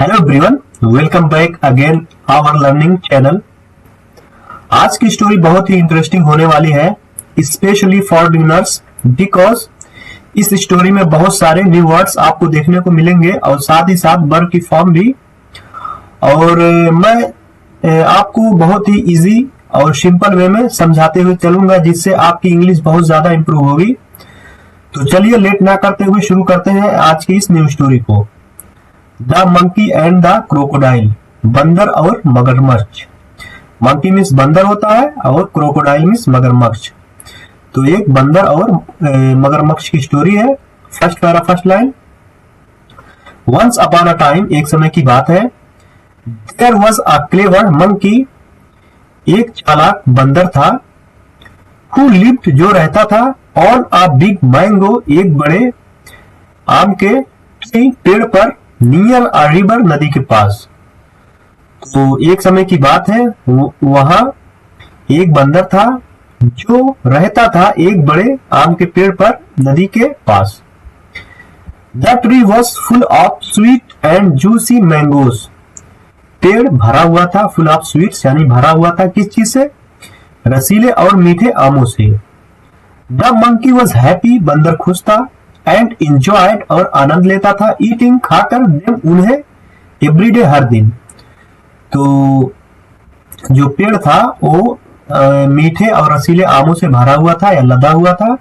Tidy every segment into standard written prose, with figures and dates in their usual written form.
Hello everyone, welcome back again our learning channel. आज की story बहुत ही इंटरेस्टिंग होने वाली है, स्पेशली फॉर बिगिनर्स, बिकॉज इस स्टोरी में बहुत सारे न्यू वर्ड्स आपको देखने को मिलेंगे और साथ ही साथ वर्ब की फॉर्म भी। और मैं आपको बहुत ही इजी और सिंपल वे में समझाते हुए चलूंगा, जिससे आपकी इंग्लिश बहुत ज्यादा इंप्रूव होगी। तो चलिए लेट ना करते हुए शुरू करते हैं आज की इस न्यू स्टोरी को। The monkey and the crocodile, बंदर और मगरमच्छ। मंकी मीन्स बंदर होता है और क्रोकोडाइल मीन्स मगरमच्छ। तो एक बंदर और मगरमच्छ की स्टोरी है। First para first line, once upon a time, एक समय की बात है, there was a clever monkey, एक चालाक बंदर था, हु लिव्ड, जो रहता था, ऑन अ बिग मैंगो, एक बड़े आम के पेड़ पर, नियर अ रिवर, नदी के पास। तो एक समय की बात है, वहां एक बंदर था जो रहता था एक बड़े आम के पेड़ पर, नदी के पास। The tree was full of sweet and juicy mangoes, पेड़ भरा हुआ था, फुल ऑफ स्वीट्स यानी भरा हुआ था किस चीज से? रसीले और मीठे आमों से। द मंकी वॉज हैप्पी, बंदर खुश था, एंड इंजॉयड, और आनंद लेता था, ईटिंग, खाकर, देम, उन्हें, एवरीडे, हर दिन। तो जो पेड़ था वो मीठे और रसीले आमों से भरा हुआ था या लदा हुआ था,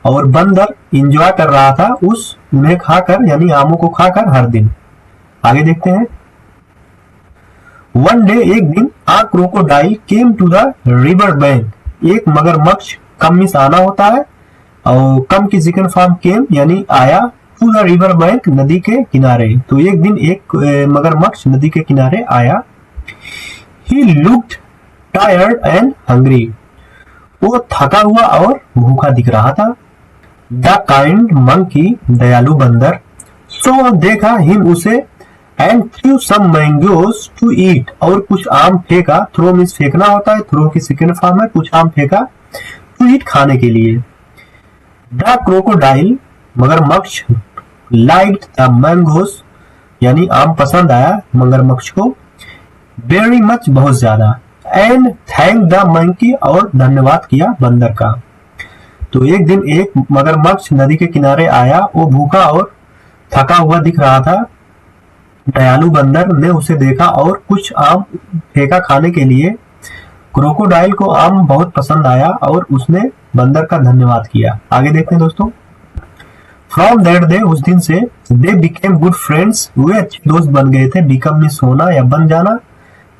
और बंदर इंजॉय कर रहा था उन्हें खाकर, यानी आमों को खाकर, हर दिन। आगे देखते हैं। वन डे, एक दिन, a crocodile came to the river bank, एक मगरमच्छ, कम मिस आना होता है और कम की सेकंड फॉर्म केम यानी आया, टू द रिवर बैंक, नदी के किनारे। तो एक दिन एक मगरमच्छ नदी के किनारे आया। He looked tired and hungry, वो थका हुआ और भूखा दिख रहा था। द काइंड मंकी, दयालु बंदर, सो, देखा, हिम, उसे, and threw some mangoes to eat, और कुछ आम फेंका। थ्रो मीन्स फेंकना होता है, थ्रो की सेकंड फॉर्म है, कुछ आम फेंका, टू ईट, खाने के लिए। द क्रोकोडाइल, मगरमच्छ, लाइक्ड द मैंगोज, यानी आम पसंद आया मगरमच्छ को, वेरी मच, बहुत ज्यादा, एंड थैंक द मंकी, और धन्यवाद किया बंदर का। तो एक दिन एक मगरमच्छ नदी के किनारे आया, वो भूखा और थका हुआ दिख रहा था। दयालु बंदर ने उसे देखा और कुछ आम फेंका खाने के लिए। क्रोकोडाइल को आम बहुत पसंद आया और उसने बंदर का धन्यवाद किया। आगे देखते हैं दोस्तों। फ्रॉम दैट डे, उस दिन से, दे बिकेम गुड फ्रेंड्स, वे अच्छे दोस्त बन गए थे। बिकम मीन्स होना या बन जाना,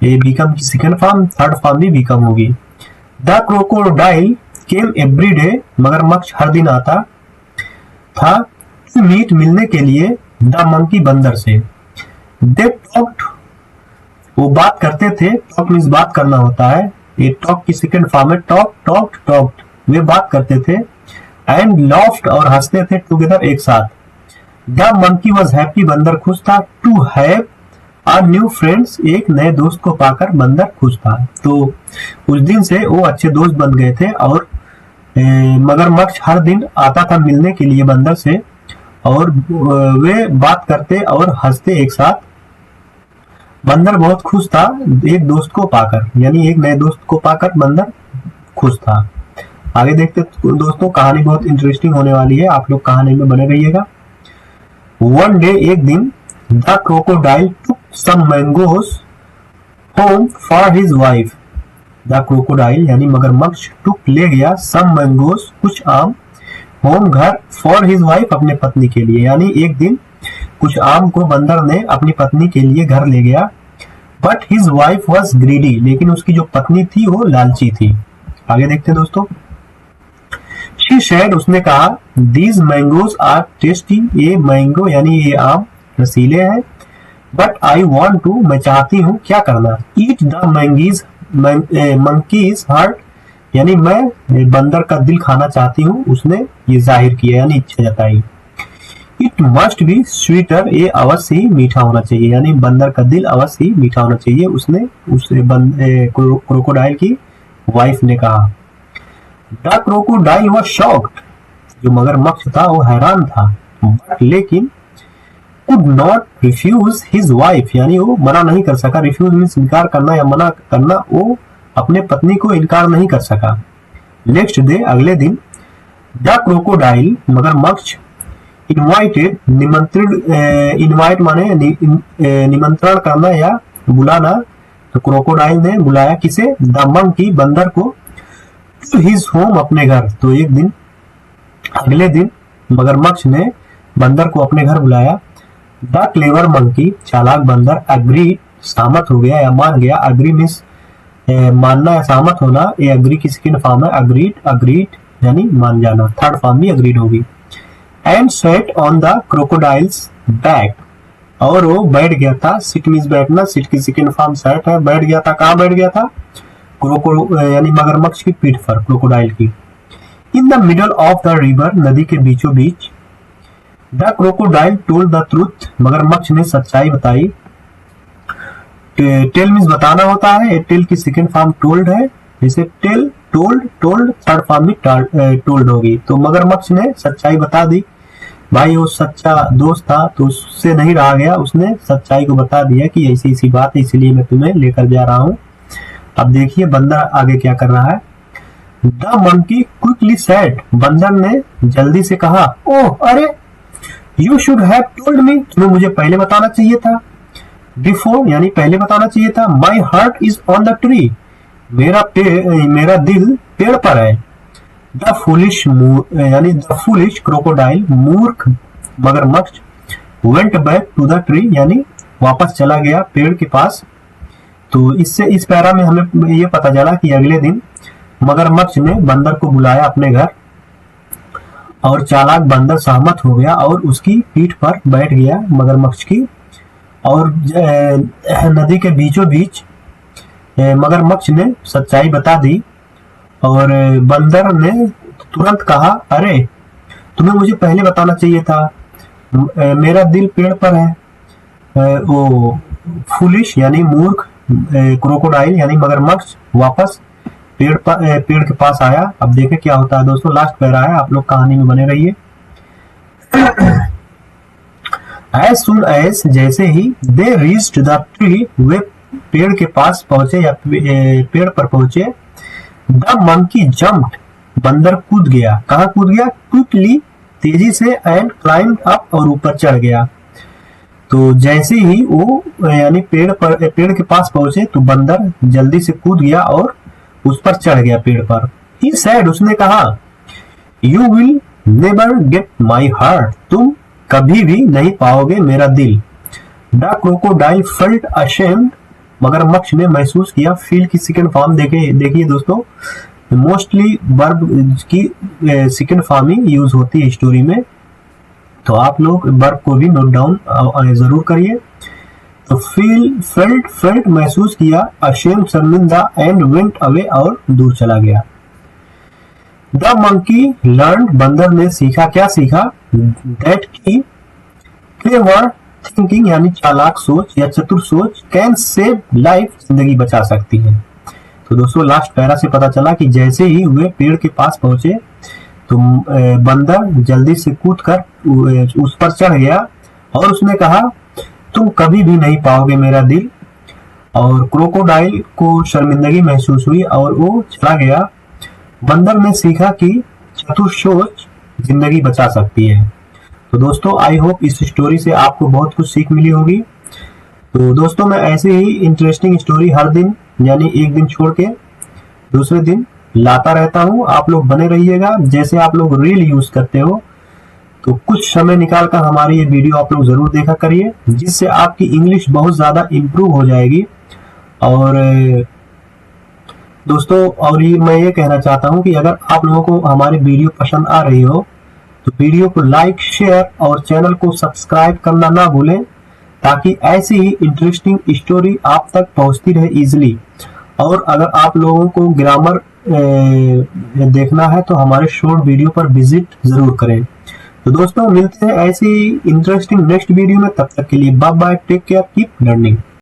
ये बिकम की सेकंड फॉर्म, थर्ड फॉर्म भी बिकम होगी। The crocodile came every day, मगरमच्छ हर दिन आता था, टू मीट, मिलने के लिए, द मंकी, बंदर से। दे टॉक्ड, वो बात करते थे, टॉक मीन्स बात करना होता है, ये टॉक की सेकंड फॉर्म है, टॉक, टॉक्ड, टॉक्ड, वे बात करते थे, एंड लॉफ्ड, और हंसते थे, टुगेदर, एक साथ। द मंकी वॉज हैप्पी, बंदर खुश था, to have a new friends, एक नए दोस्त को पाकर बंदर खुश था। तो उस दिन से वो अच्छे दोस्त बन गए थे और मगरमच्छ हर दिन आता था मिलने के लिए बंदर से, और वे बात करते और हंसते एक साथ। बंदर बहुत खुश था एक दोस्त को पाकर, यानी एक नए दोस्त को पाकर बंदर खुश था। आगे देखते दोस्तों, कहानी बहुत इंटरेस्टिंग होने वाली है, आप लोग कहानी में बने रहिएगा। वन डे, एक दिन, the crocodile took some mangoes home for his wife, the crocodile यानी मगरमच्छ टुक, ले गया, सम मैंगोज, कुछ आम, होम, घर, फॉर हिज वाइफ, अपने पत्नी के लिए। यानी एक दिन कुछ आम को बंदर ने अपनी पत्नी के लिए घर ले गया। But his wife was greedy, लेकिन उसकी जो पत्नी थी वो लालची थी। आगे देखते हैं दोस्तों। शी सेड, उसने कहा, दीज मैंगोज आर टेस्टी, ये मैंगो यानी ये आम रसीले हैं। बट आई वॉन्ट टू, मैं चाहती हूँ, क्या करना? ईट द मंकीज हार्ट, यानी मैं बंदर का दिल खाना चाहती हूँ, उसने ये जाहिर किया यानी इच्छा जताई। इट मस्ट बी स्वीटर, ये अवश्य ही मीठा होना चाहिए, यानी बंदर का दिल अवश्य ही मीठा होना चाहिए, उसने क्रोकोडाइल की वाइफ ने कहा। द क्रोकोडाइल वाज शॉक्ड, जो मगरमच्छ था वो हैरान था, बट लेकिन could not refuse his wife, यानी वो मना नहीं कर सका। रिफ्यूज मीन्स इनकार करना या मना करना, वो अपने पत्नी को इनकार नहीं कर सका। नेक्स्ट डे, अगले दिन, द क्रोकोडाइल, मगरमच्छ, इनवाइटेड, निमंत्रण, इनवाइट माने निमंत्रण करना या बुलाना, तो क्रोकोडाइल ने बुलाया किसे? द मंकी, बंदर को, टू हिज होम, अपने घर। तो एक दिन, अगले दिन, मगरमच्छ ने बंदर को अपने घर बुलाया। द क्लेवर मंकी, चालाक बंदर, अग्री, सहमत हो गया या मान गया। अग्री मीन्स मानना या सहमत होना। ये अग्री की सेकंड फॉर्म है, अग्रीड, अग्रीड यानी मान जाना। थर्ड फॉर्म भी अग्रीड होगी। And set on the crocodiles back, और वो बैठ गया था। सिट मीन्स बैठना, सिट की सेकंड फॉर्म सेट है। बैठ गया था, कहाँ बैठ गया था? यानी मगरमच्छ की पीठ पर, क्रोकोडाइल की। In the middle of the river, नदी के बीचों बीच। The crocodile told the truth, मगरमच्छ ने सच्चाई बताई। टेल मीन्स बताना होता है, टेल की सेकंड फॉर्म टोल्ड है। जैसे tell, told, told third form में टोल्ड होगी। तो मगरमच्छ ने सच्चाई बता दी। भाई वो सच्चा दोस्त था तो उससे नहीं रहा गया, उसने सच्चाई को बता दिया कि ऐसी ऐसी बात है, इसलिए मैं तुम्हें लेकर जा रहा हूँ। अब देखिए बंदर आगे क्या कर रहा है। द मंकी क्विकली सेड, बंदर ने जल्दी से कहा, ओह अरे, you should have told me, तुम्हें मुझे पहले बताना चाहिए था। बिफोर यानी पहले बताना चाहिए था। My heart is on the tree, मेरा दिल पेड़ पर है। द फूलिश यानी द फूलिश क्रोकोडाइल, मूर्ख मगरमच्छ, went back to the tree यानी वापस चला गया पेड़ के पास। तो इससे इस पैरा में हमें ये पता चला कि अगले दिन मगरमच्छ ने बंदर को बुलाया अपने घर, और चालाक बंदर सहमत हो गया और उसकी पीठ पर बैठ गया मगरमच्छ की। और नदी के बीचों बीच मगरमच्छ ने सच्चाई बता दी, और बंदर ने तुरंत कहा, अरे तुम्हें मुझे पहले बताना चाहिए था, मेरा दिल पेड़ पर है। वो फूलिश यानी मूर्ख क्रोकोडाइल यानी मगरमच्छ वापस पेड़ के पास आया। अब देखें क्या होता है दोस्तों, लास्ट पैरा है, आप लोग कहानी में बने रहिए। As soon as, जैसे ही, they reached the tree, वे पेड़ के पास पहुंचे या पेड़ पर पहुंचे। The monkey jumped, बंदर कूद गया। कहाँ कूद गया? Quickly, तेजी से, and climbed up, और ऊपर चढ़ गया। तो जैसे ही वो यानी पेड़ के पास पहुंचे तो बंदर जल्दी से कूद गया और उस पर चढ़ गया पेड़ पर। He said, उसने कहा, You will never get my heart, तुम कभी भी नहीं पाओगे मेरा दिल। द क्रोकोडाइल फेल्ट अशेम्ड, मगरमच्छ ने महसूस किया। फील की सेकंड फॉर्म देखिए दोस्तों, मोस्टली वर्ब की सेकंड फॉर्म ही यूज होती है स्टोरी में, तो आप लोग वर्ब को भी नोट डाउन जरूर करिए। तो फील, फेल्ट महसूस किया, अशेम्ड शर्मिंदा, एंड वेंट अवे और दूर चला गया। द मंकी लर्न, बंदर ने सीखा, क्या सीखा? दैट की क्लेवर थिंकिंग यानी चालाक सोच या चतुर सोच कैन सेव लाइफ, जिंदगी बचा सकती है। तो दोस्तों लास्ट पैरा से पता चला कि जैसे ही वे पेड़ के पास पहुंचे तो बंदर जल्दी से कूदकर उस पर चढ़ गया और उसने कहा, तुम कभी भी नहीं पाओगे मेरा दिल। और क्रोकोडाइल को शर्मिंदगी महसूस हुई और वो चला गया। बंदर ने सीखा कि चतुर सोच जिंदगी बचा सकती है। तो दोस्तों आई होप इस स्टोरी से आपको बहुत कुछ सीख मिली होगी। तो दोस्तों मैं ऐसे ही इंटरेस्टिंग स्टोरी हर दिन यानी एक दिन छोड़ के दूसरे दिन लाता रहता हूँ। आप लोग बने रहिएगा। जैसे आप लोग रील यूज करते हो तो कुछ समय निकाल कर हमारी ये वीडियो आप लोग जरूर देखा करिए, जिससे आपकी इंग्लिश बहुत ज्यादा इम्प्रूव हो जाएगी। और दोस्तों और ये मैं ये कहना चाहता हूँ कि अगर आप लोगों को हमारी वीडियो पसंद आ रही हो तो वीडियो को लाइक, शेयर और चैनल को सब्सक्राइब करना ना भूलें, ताकि ऐसी ही इंटरेस्टिंग स्टोरी आप तक पहुंचती रहे इजीली। और अगर आप लोगों को ग्रामर देखना है तो हमारे शॉर्ट वीडियो पर विजिट जरूर करें। तो दोस्तों मिलते हैं ऐसी इंटरेस्टिंग नेक्स्ट वीडियो में, तब तक के लिए bye bye, take care, keep learning.